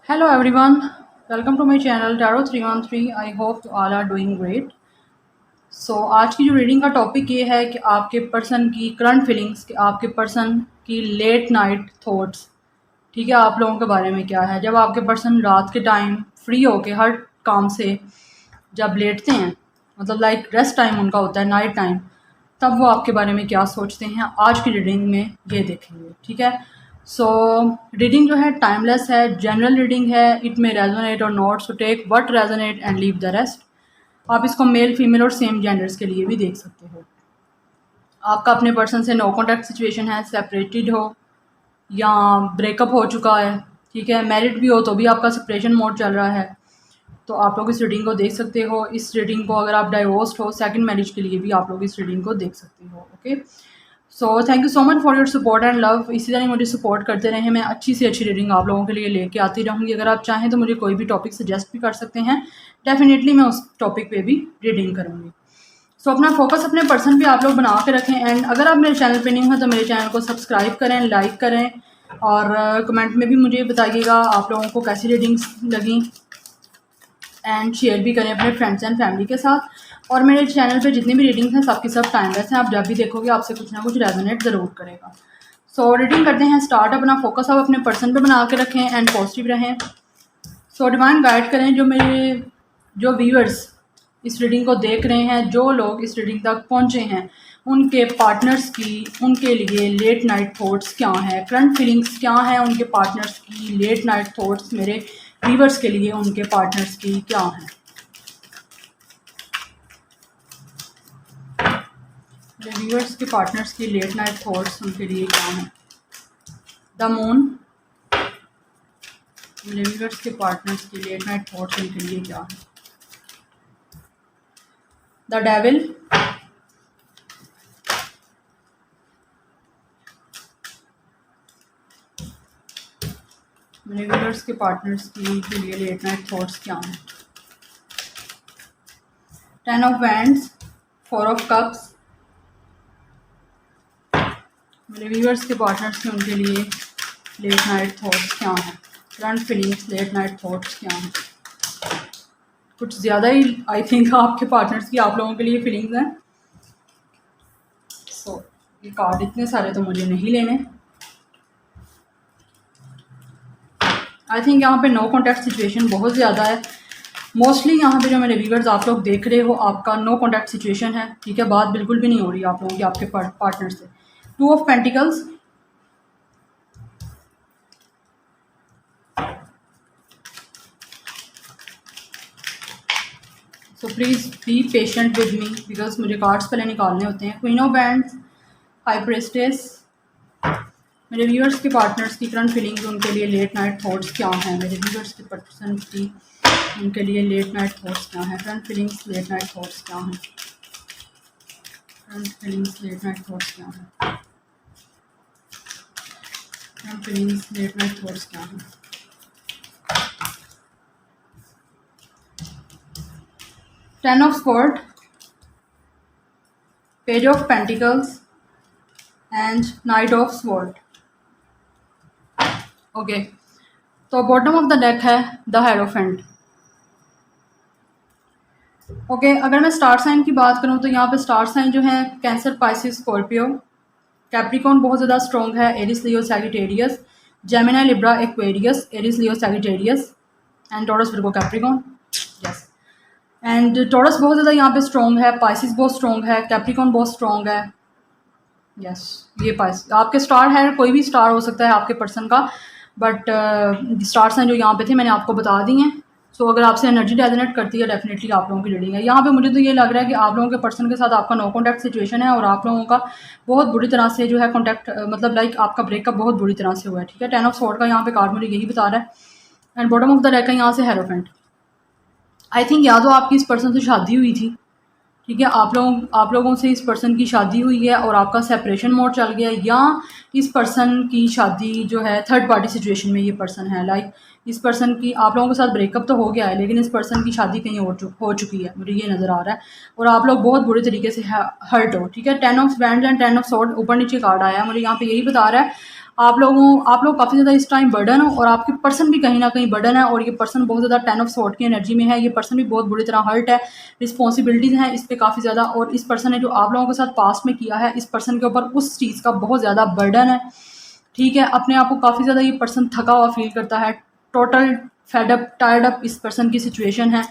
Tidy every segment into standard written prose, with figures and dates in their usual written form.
Hello everyone, welcome to my channel Tarot 313. I hope you all are doing great. आज की जो reading का topic ये है कि आपके पर्सन की करंट फीलिंग्स, कि आपके पर्सन की लेट नाइट थॉट्स, ठीक है, आप लोगों के बारे में क्या है। जब आपके पर्सन रात के टाइम फ्री होके हर काम से जब लेटते हैं, मतलब लाइक रेस्ट टाइम उनका होता है नाइट टाइम, तब वो आपके बारे में क्या सोचते हैं आज की रीडिंग में ये देखेंगे, ठीक है। सो रीडिंग जो है टाइमलेस है, जनरल रीडिंग है, इट मे रेजोनेट और not, so take what resonate and leave the rest. आप इसको मेल फीमेल और सेम जेंडर्स के लिए भी देख सकते हो। आपका अपने पर्सन से नो कॉन्टैक्ट सिचुएशन है, सेपरेटेड हो या ब्रेकअप हो चुका है, ठीक है, मैरिड भी हो तो भी आपका सेपरेशन मोड चल रहा है, तो आप लोग इस रीडिंग को देख सकते हो। इस रीडिंग को अगर आप डाइवोर्स्ड हो, सेकंड मैरिज के लिए भी आप लोग इस रीडिंग को देख सकते हो। Okay, so thank you so much for your support and love. इसी तरह मुझे सपोर्ट करते रहें, मैं अच्छी से अच्छी रीडिंग आप लोगों के लिए लेके आती रहूँगी। अगर आप चाहें तो मुझे कोई भी टॉपिक सजेस्ट भी कर सकते हैं, डेफिनेटली मैं उस टॉपिक पे भी रीडिंग करूँगी। अपना फोकस अपने पर्सन पे आप लोग बना के रखें। एंड अगर आप मेरे चैनल पे न्यू हैं तो मेरे चैनल को सब्सक्राइब करें, लाइक करें और कमेंट में भी मुझे बताइएगा आप लोगों को कैसी रीडिंग्स लगी, एंड शेयर भी करें अपने फ्रेंड्स एंड फैमिली के साथ। और मेरे चैनल पे जितनी भी रीडिंग्स हैं सबकी सब टाइमलेस हैं, आप जब भी देखोगे आपसे कुछ ना कुछ रेजोनेट ज़रूर करेगा। रीडिंग करते हैं स्टार्ट। अपना फोकस आप अपने पर्सन पे बना के रखें एंड पॉजिटिव रहें। डिवाइन गाइड करें जो व्यूअर्स इस रीडिंग को देख रहे हैं, जो लोग इस रीडिंग तक पहुंचे हैं, उनके पार्टनर्स की उनके लिए लेट नाइट थॉट्स क्या हैं, करंट फीलिंग्स क्या हैं उनके पार्टनर्स की, लेट नाइट थॉट्स मेरे व्यूअर्स के लिए उनके पार्टनर्स की क्या हैं। मेरे व्यूअर्स के पार्टनर्स की लेट नाइट थॉट्स उनके लिए क्या हैं। द मून, मेरे व्यूअर्स के पार्टनर्स की लेट नाइट थॉट्स उनके लिए क्या हैं। द डेविल, मेरे व्यूअर्स के पार्टनर्स के लिए लेट नाइट थॉट्स क्या हैं। 10 ऑफ वैंड्स, 4 ऑफ कप्स, मेरे व्यूअर्स के पार्टनर्स के उनके लिए लेट नाइट थॉट्स क्या हैं। Current feelings, late night thoughts क्या हैं। कुछ ज़्यादा ही आई थिंक आपके पार्टनर्स की आप लोगों के लिए फीलिंग्स हैं। ये कार्ड इतने सारे तो मुझे नहीं लेने। आई थिंक यहाँ पे नो कॉन्टैक्ट सिचुएशन बहुत ज़्यादा है। मोस्टली यहाँ पे जो मेरे व्यूअर्स आप लोग देख रहे हो, आपका नो कॉन्टैक्ट सिचुएशन है, ठीक है, बात बिल्कुल भी नहीं हो रही आप लोगों की आपके पार्टनर से। 2 of pentacles, so please be patient with me because मुझे कार्ड्स पहले निकालने होते हैं। क्वीन ऑफ वैंड्स, हाई प्रेस्टेस, मेरे व्यूअर्स के पार्टनर्स की करंट फीलिंग्स उनके लिए लेट नाइट थॉट्स क्या हैं। मेरे व्यूअर्स के पर्सन की उनके लिए लेट नाइट थॉट्स क्या हैं। Current feelings, late night thoughts क्या हैं। Current feelings, late night thoughts क्या हैं। Current feelings, late night thoughts क्या हैं। Ten of sword, page of pentacles and knight of sword. Okay, तो बॉटम ऑफ द डेक है द हेरोफेंट। ओके, अगर मैं स्टार साइन की बात करूं तो यहाँ पे स्टार साइन जो है कैंसर, पाइसिस, स्कॉर्पियो, कैप्रिकॉर्न बहुत ज़्यादा स्ट्रॉन्ग है, Aries, Leo, Sagittarius, Gemini, Libra, Aquarius, Aries, Leo, Sagittarius and Taurus, Virgo, Capricorn. Yes, and Taurus बहुत ज़्यादा यहाँ पे स्ट्रॉन्ग है, पाइसिस बहुत स्ट्रॉन्ग है, कैप्रिकॉर्न बहुत स्ट्रॉन्ग है। यस, ये पाइस आपके स्टार है, कोई भी स्टार हो सकता है आपके पर्सन का, बट स्टार्स हैं जो यहाँ पे थे मैंने आपको बता दी हैं। अगर आपसे एनर्जी रेजोनेट करती है डेफिनेटली आप लोगों की रीडिंग है। यहाँ पे मुझे तो ये लग रहा है कि आप लोगों के पर्सन के साथ आपका नो कॉन्टैक्ट सिचुएशन है और आप लोगों का बहुत बुरी तरह से जो है कॉन्टैक्ट, मतलब लाइक आपका ब्रेकअप बहुत बुरी तरह से हुआ है, ठीक है। 10 ऑफ स्वॉर्ड का यहाँ पे कार्ड मुझे यही बता रहा है and bottom of the deck है यहाँ से हेरोफेंट। आई थिंक या तो आपकी इस पर्सन से शादी हुई थी, ठीक है, आप लोगों से इस पर्सन की शादी हुई है और आपका सेपरेशन मोड चल गया, या इस पर्सन की शादी जो है थर्ड पार्टी सिचुएशन में ये पर्सन है, लाइक इस पर्सन की आप लोगों के साथ ब्रेकअप तो हो गया है लेकिन इस पर्सन की शादी कहीं और हो चुकी है, मुझे ये नज़र आ रहा है, और आप लोग बहुत बुरे तरीके से हर्ट हो, ठीक है। 10 of wands and 10 of sword ऊपर नीचे कार्ड आया है, मुझे यहाँ पे यही बता रहा है आप लोग काफ़ी ज़्यादा इस टाइम बर्डन हो और आपके पर्सन भी कहीं न कहीं बर्डन है और ये पर्सन बहुत ज़्यादा 10 ऑफ सॉर्ड की एनर्जी में है। ये पर्सन भी बहुत बुरी तरह हर्ट है, रिस्पॉन्सिबिलिटीज़ हैं इस पे काफ़ी ज़्यादा और इस पर्सन ने जो आप लोगों के साथ पास्ट में किया है, इस पर्सन के ऊपर उस चीज़ का बहुत ज़्यादा बर्डन है, ठीक है? अपने आप को काफ़ी ज़्यादा ये पर्सन थका हुआ फ़ील करता है, total fed up, tired up इस पर्सन की सिचुएशन है,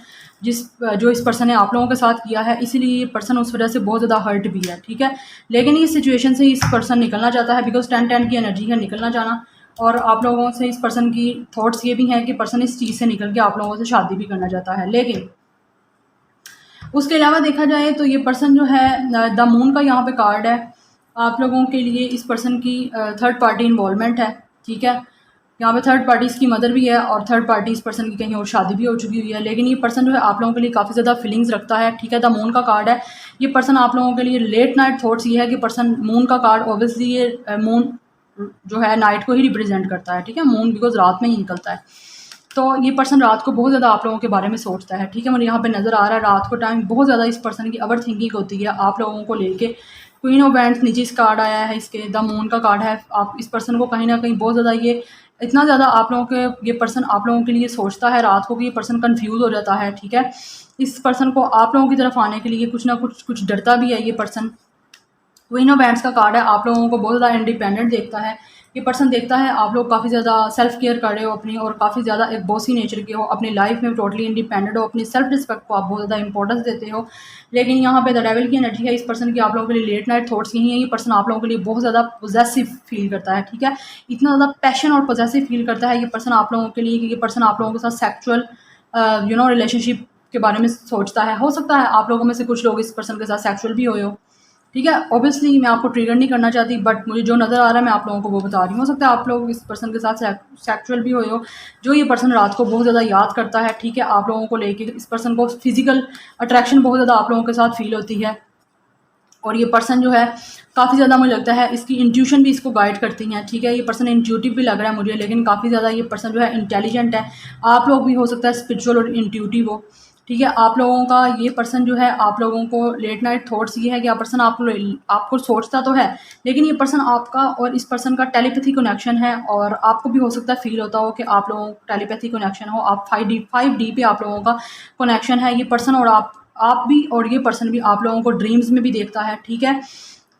जो इस पर्सन ने आप लोगों के साथ किया है, इसीलिए ये पर्सन उस वजह से बहुत ज़्यादा हर्ट भी है, ठीक है? लेकिन इस सिचुएशन से इस पर्सन निकलना चाहता है बिकॉज़ 10-10 की एनर्जी है निकलना चाहना और आप लोगों से इस पर्सन की थॉट्स ये भी हैं कि पर्सन इस चीज़ से निकल के आप लोगों से शादी भी करना चाहता है। लेकिन उसके अलावा देखा जाए तो ये पर्सन जो है द मून का यहाँ पे कार्ड है। आप लोगों के लिए इस पर्सन की थर्ड पार्टी इन्वॉल्वमेंट है, ठीक है? यहाँ पे थर्ड पार्टी इसकी मदर भी है और थर्ड पार्टी इस पर्सन की कहीं और शादी भी हो चुकी हुई है। लेकिन ये पर्सन जो है आप लोगों के लिए काफ़ी ज़्यादा फीलिंग्स रखता है, ठीक है? द मून का कार्ड है। ये पर्सन आप लोगों के लिए लेट नाइट थॉट्स ये है कि पर्सन मून का कार्ड ऑब्वियसली ये मून जो है नाइट को ही रिप्रेजेंट करता है, ठीक है? मून बिकॉज़ रात में ही निकलता है। तो ये पर्सन रात को बहुत ज़्यादा आप लोगों के बारे में सोचता है, ठीक है? मुझे यहाँ पे नज़र आ रहा है रात को टाइम बहुत ज़्यादा इस पर्सन की ओवर थिंकिंग होती है आप लोगों को लेके। क्वीन ऑफ वैंड्स नीचे इस कार्ड आया है इसके, द मून का कार्ड है। आप इस पर्सन को कहीं न कहीं बहुत ज़्यादा ये इतना ज़्यादा आप लोगों के ये पर्सन आप लोगों के लिए सोचता है रात को कि ये पर्सन कन्फ्यूज़ हो जाता है, ठीक है? इस पर्सन को आप लोगों की तरफ आने के लिए कुछ ना कुछ डरता भी है ये पर्सन। क्वीन ऑफ वैंड्स का कार्ड है, आप लोगों को बहुत ज़्यादा इंडिपेंडेंट देखता है। ये पर्सन देखता है आप लोग काफ़ी ज़्यादा सेल्फ केयर कर रहे हो अपनी और काफ़ी ज़्यादा एक बॉसी नेचर के हो, अपनी लाइफ में टोटली इंडिपेंडेंट हो, अपनी सेल्फ रिस्पेक्ट को आप बहुत ज़्यादा इंपॉर्टेंस देते हो। लेकिन यहाँ पे द डेविल की एनर्जी है इस पर्सन की आप लोगों के लिए लेट नाइट थॉट्स यही है। ये पर्सन आप लोगों के लिए बहुत ज़्यादा पॉजेसिव फील करता है, ठीक है? इतना ज़्यादा पैशन और पॉजेसिव फील करता है ये पर्सन आप लोगों के लिए कि ये पर्सन आप लोगों के साथ सेक्चुअल रिलेशनशिप के बारे में सोचता है। हो सकता है आप लोगों में से कुछ लोग इस पर्सन के साथ सेक्चुअल भी हुए हो, ठीक है? ऑब्वियसली मैं आपको ट्रिगर नहीं करना चाहती बट मुझे जो नज़र आ रहा है मैं आप लोगों को वो बता रही हूँ। हो सकता है आप लोग इस पर्सन के साथ सेक्चुअल भी हुए हो, जो ये पर्सन रात को बहुत ज़्यादा याद करता है, ठीक है? आप लोगों को लेके इस पर्सन को फिजिकल अट्रैक्शन बहुत ज़्यादा आप लोगों के साथ फील होती है और ये पर्सन जो है काफ़ी ज़्यादा मुझे लगता है इसकी इंट्यूशन भी इसको गाइड करती हैं, ठीक है? ये पर्सन इंट्यूटिव भी लग रहा है मुझे, लेकिन काफ़ी ज़्यादा ये पर्सन जो है इंटेलिजेंट है। आप लोग भी हो सकता है स्पिरिचुअल और इंट्यूटिव हो, ठीक है? आप लोगों का ये पर्सन जो है आप लोगों को लेट नाइट थॉट्स ये है कि पर्सन आपको सोचता तो है, लेकिन ये पर्सन आपका और इस पर्सन का टेलीपैथी कनेक्शन है और आपको भी हो सकता है फ़ील होता हो कि आप लोगों को टेलीपैथी कनेक्शन हो, आप 5D पे आप लोगों का कनेक्शन है। ये पर्सन और आप भी और ये पर्सन भी आप लोगों को ड्रीम्स में भी देखता है, ठीक है?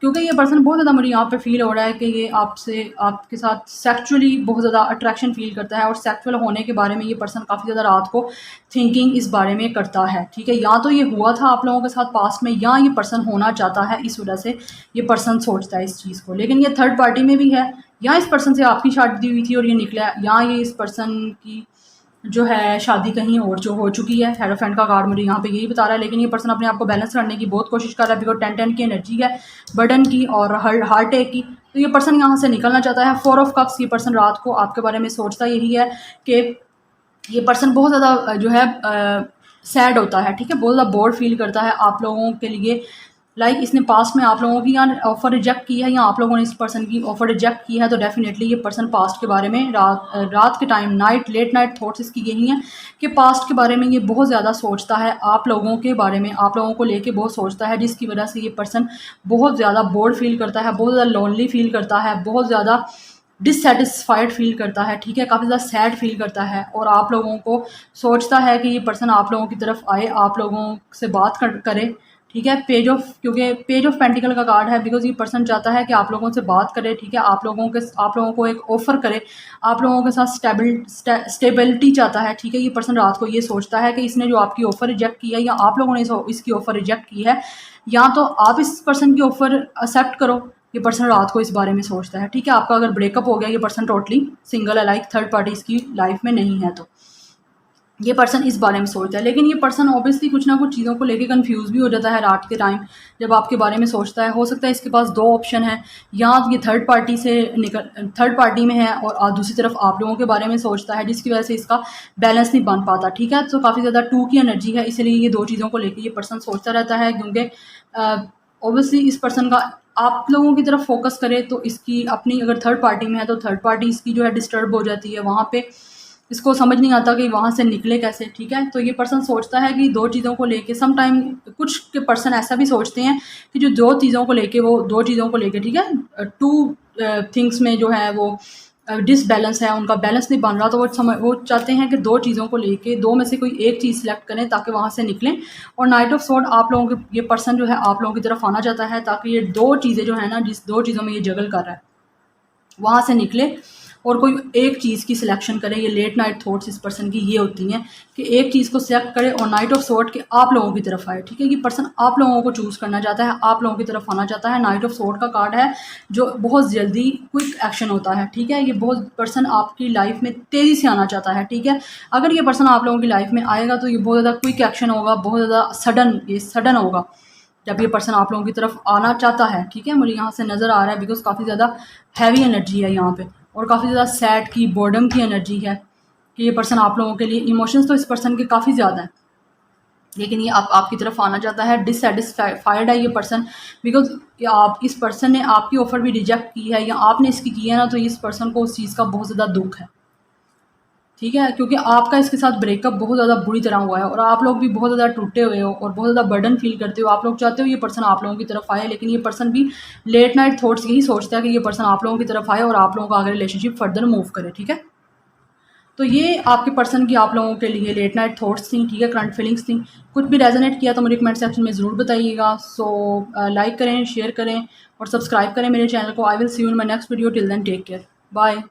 क्योंकि ये पर्सन बहुत ज़्यादा मुझे यहाँ पे फ़ील हो रहा है कि ये आपके साथ सेक्चुअली बहुत ज़्यादा अट्रैक्शन फ़ील करता है और सेक्चुअल होने के बारे में ये पर्सन काफ़ी ज़्यादा रात को थिंकिंग इस बारे में करता है, ठीक है? या तो ये हुआ था आप लोगों के साथ पास्ट में या ये पर्सन होना चाहता है, इस वजह से ये पर्सन सोचता है इस चीज़ को। लेकिन ये थर्ड पार्टी में भी है, या इस पर्सन से आपकी शादी हुई थी और ये निकला, या ये इस पर्सन की जो है शादी कहीं और जो हो चुकी है। हेरोफेंट का कार्ड मुझे यहाँ पे यही बता रहा है, लेकिन ये पर्सन अपने आप को बैलेंस करने की बहुत कोशिश कर रहा है बिकॉज 10-10 की एनर्जी है, बर्डन की और हार्ट अटैक की। तो ये पर्सन यहाँ से निकलना चाहता है। 4 ऑफ कप्स, ये पर्सन रात को आपके बारे में सोचता यही है कि ये पर्सन बहुत ज़्यादा जो है सैड होता है, ठीक है? बहुत ज़्यादा बोर्ड फील करता है आप लोगों के लिए। इसने पास्ट में आप लोगों की या ऑफ़र रिजेक्ट की है या आप लोगों ने इस पर्सन की ऑफ़र रिजेक्ट की है, तो डेफ़िनेटली ये पर्सन पास्ट के बारे में रात के टाइम लेट नाइट थॉट्स इसकी यही हैं कि पास्ट के बारे में ये बहुत ज़्यादा सोचता है, आप लोगों के बारे में, आप लोगों को लेके बहुत सोचता है, जिसकी वजह से ये पर्सन बहुत ज़्यादा बोर्ड फील करता है, बहुत ज़्यादा लोनली फील करता है, बहुत ज़्यादा डिससैटिस्फाइड फ़ील करता है, ठीक है? काफ़ी ज़्यादा सैड फ़ील करता है और आप लोगों को सोचता है कि ये पर्सन आप लोगों की तरफ आए, आप लोगों से बात करे, ठीक है? क्योंकि पेज ऑफ पेंटिकल का कार्ड है बिकॉज़ ये पर्सन चाहता है कि आप लोगों से बात करे, ठीक है? आप लोगों को एक ऑफ़र करे, आप लोगों के साथ स्टेबिलिटी चाहता है, ठीक है? ये पर्सन रात को ये सोचता है कि इसने जो आपकी ऑफ़र रिजेक्ट की है या आप लोगों ने इसकी ऑफ़र रिजेक्ट की है, या तो आप इस पर्सन की ऑफ़र एक्सेप्ट करो। ये पर्सन रात को इस बारे में सोचता है, ठीक है? आपका अगर ब्रेकअप हो गया, ये पर्सन टोटली सिंगल है, थर्ड पार्टी इसकी लाइफ में नहीं है, तो ये पर्सन इस बारे में सोचता है। लेकिन ये पर्सन ऑब्वियसली कुछ ना कुछ चीज़ों को लेके कंफ्यूज भी हो जाता है रात के टाइम जब आपके बारे में सोचता है। हो सकता है इसके पास 2 ऑप्शन हैं, या ये थर्ड पार्टी में है और दूसरी तरफ आप लोगों के बारे में सोचता है, जिसकी वजह से इसका बैलेंस नहीं बन पाता, ठीक है? तो काफ़ी ज़्यादा 2 की एनर्जी है, इसलिए ये 2 चीज़ों को लेके ये पर्सन सोचता रहता है क्योंकि ऑब्वियसली इस पर्सन का आप लोगों की तरफ फोकस करे तो इसकी अपनी अगर थर्ड पार्टी में है तो थर्ड पार्टी इसकी जो है डिस्टर्ब हो जाती है वहाँ पे, इसको समझ नहीं आता कि वहाँ से निकले कैसे, ठीक है। तो ये पर्सन सोचता है कि दो चीज़ों को लेके, सम टाइम कुछ के पर्सन ऐसा भी सोचते हैं कि जो दो चीज़ों को लेके, वो दो चीज़ों को लेके, ठीक है, टू थिंग्स में जो है वो डिसबैलेंस है, उनका बैलेंस नहीं बन रहा, तो वो चाहते हैं कि दो चीज़ों को लेके दो में से कोई एक चीज़ सेलेक्ट करें ताकि वहाँ से निकलें। और नाइट ऑफ स्वॉर्ड आप लोगों के, ये पर्सन जो है आप लोगों की तरफ आना चाहता है ताकि ये दो चीज़ें जो है ना, जिस दो चीज़ों में ये जगल कर रहा है, वहाँ से निकले और कोई एक चीज़ की सिलेक्शन करें। ये लेट नाइट थॉट्स इस पर्सन की ये होती हैं कि एक चीज़ को सिलेक्ट करे और नाइट ऑफ स्वॉर्ड के आप लोगों की तरफ आए, ठीक है। ये पर्सन आप लोगों को चूज़ करना चाहता है, आप लोगों की तरफ आना चाहता है। नाइट ऑफ स्वॉर्ड का कार्ड है जो बहुत जल्दी क्विक एक्शन होता है, ठीक है। ये बहुत पर्सन आपकी लाइफ में तेज़ी से आना चाहता है, ठीक है। अगर ये पर्सन आप लोगों की लाइफ में आएगा तो ये बहुत ज़्यादा क्विक एक्शन होगा, बहुत ज़्यादा सडन, ये सडन होगा जब ये पर्सन आप लोगों की तरफ आना चाहता है, ठीक है। मुझे यहाँ से नज़र आ रहा है बिकॉज काफ़ी ज़्यादा हैवी एनर्जी है यहाँ पे और काफ़ी ज़्यादा सैड की, बोर्डम की एनर्जी है कि ये पर्सन आप लोगों के लिए, इमोशंस तो इस पर्सन के काफ़ी ज़्यादा हैं, लेकिन ये आपकी तरफ आना चाहता है। डिससेटिस्फाइड है ये पर्सन बिकॉज आप, इस पर्सन ने आपकी ऑफ़र भी रिजेक्ट की है या आपने इसकी की है ना, तो इस पर्सन को उस चीज़ का बहुत ज़्यादा दुख है, ठीक है। क्योंकि आपका इसके साथ ब्रेकअप बहुत ज़्यादा बुरी तरह हुआ है और आप लोग भी बहुत ज़्यादा टूटे हुए हो और बहुत ज़्यादा बर्डन फील करते हो। आप लोग चाहते हो ये पर्सन आप लोगों की तरफ आए, लेकिन ये पर्सन भी लेट नाइट थॉट्स यही सोचता है कि ये पर्सन आप लोगों की तरफ आए और आप लोगों का आगे रिलेशनशिप फर्दर मूव करे, ठीक है। तो ये आपके पर्सन की आप लोगों के लिए लेट नाइट थॉट्स थी, ठीक है, करंट फीलिंग्स थी। कुछ भी रेजोनेट किया तो मुझे कमेंट सेक्शन में ज़रूर बताइएगा। सो लाइक करें, शेयर करें और सब्सक्राइब करें मेरे चैनल को। I will see you in my next video. Till then take care, bye.